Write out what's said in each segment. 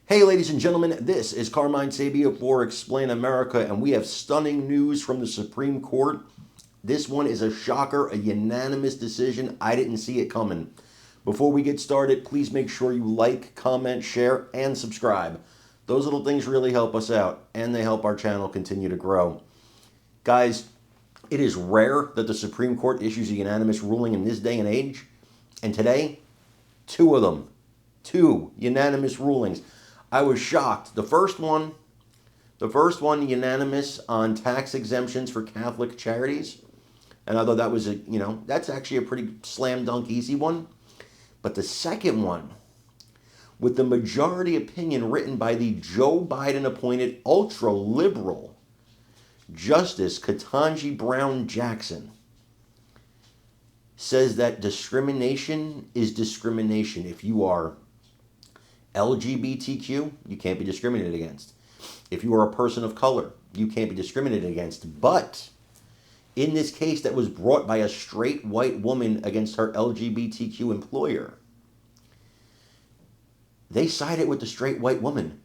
Hey, ladies and gentlemen, this is Carmine Sabia for Explain America, and we have stunning news from the Supreme Court. This one is a shocker, a unanimous decision. I didn't see it coming. Before we get started, please make sure you like, comment, share, and subscribe. Those little things really help us out, and they help our channel continue to grow. Guys, it is rare that the Supreme Court issues a unanimous ruling in this day and age, and today, two of them. Two unanimous rulings. I was shocked. The first one unanimous on tax exemptions for Catholic charities. And I thought that was that's actually a pretty slam dunk easy one. But the second one, with the majority opinion written by the Joe Biden appointed ultra liberal Justice Ketanji Brown Jackson, says that discrimination is discrimination. If you are LGBTQ, you can't be discriminated against. If you are a person of color, you can't be discriminated against. But in this case that was brought by a straight white woman against her LGBTQ employer, they sided with the straight white woman.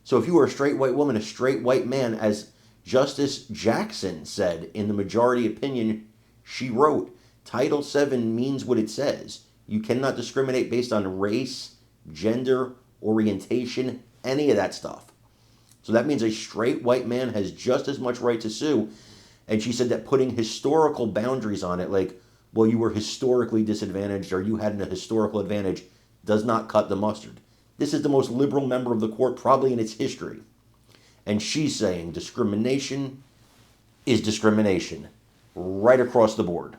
So if you were a straight white woman, a straight white man, as Justice Jackson said in the majority opinion she wrote, Title VII means what it says. You cannot discriminate based on race, gender, orientation, any of that stuff. So that means a straight white man has just as much right to sue. And she said that putting historical boundaries on it, like, well, you were historically disadvantaged or you had a historical advantage, does not cut the mustard. This is the most liberal member of the court probably in its history. And she's saying discrimination is discrimination right across the board.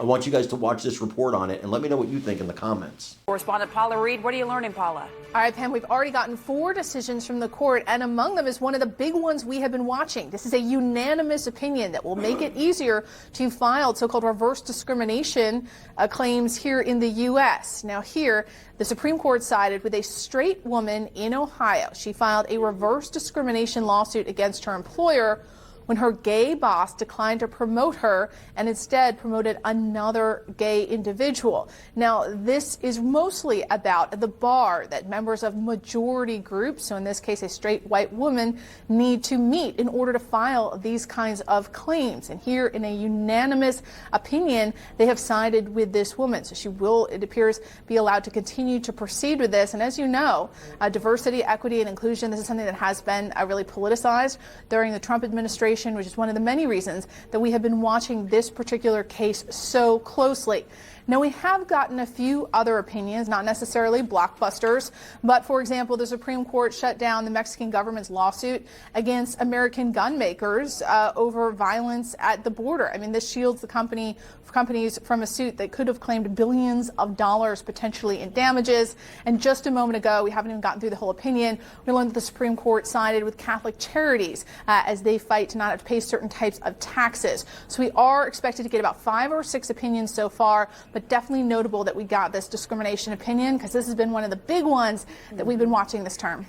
I want you guys to watch this report on it and let me know what you think in the comments. Correspondent Paula Reed, what are you learning, Paula? All right, Pam, we've already gotten 4 decisions from the court, and among them is one of the big ones we have been watching. This is a unanimous opinion that will make it easier to file so-called reverse discrimination claims here in the U.S. Now here, the Supreme Court sided with a straight woman in Ohio. She filed a reverse discrimination lawsuit against her employer when her gay boss declined to promote her and instead promoted another gay individual. Now, this is mostly about the bar that members of majority groups, so in this case a straight white woman, need to meet in order to file these kinds of claims. And here, in a unanimous opinion, they have sided with this woman. So she will, it appears, be allowed to continue to proceed with this. And as you know, diversity, equity, and inclusion, this is something that has been really politicized during the Trump administration, which is one of the many reasons that we have been watching this particular case so closely. Now, we have gotten a few other opinions, not necessarily blockbusters, but for example, the Supreme Court shut down the Mexican government's lawsuit against American gun makers over violence at the border. I mean, this shields the companies from a suit that could have claimed billions of dollars potentially in damages. And just a moment ago, we haven't even gotten through the whole opinion, we learned that the Supreme Court sided with Catholic charities as they fight to not have to pay certain types of taxes. So we are expected to get about 5 or 6 opinions so far, but definitely notable that we got this discrimination opinion because this has been one of the big ones that we've been watching this term.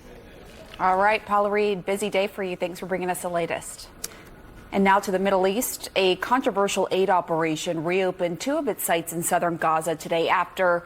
All right, Paula Reed, busy day for you. Thanks for bringing us the latest. And now to the Middle East. A controversial aid operation reopened 2 of its sites in southern Gaza today after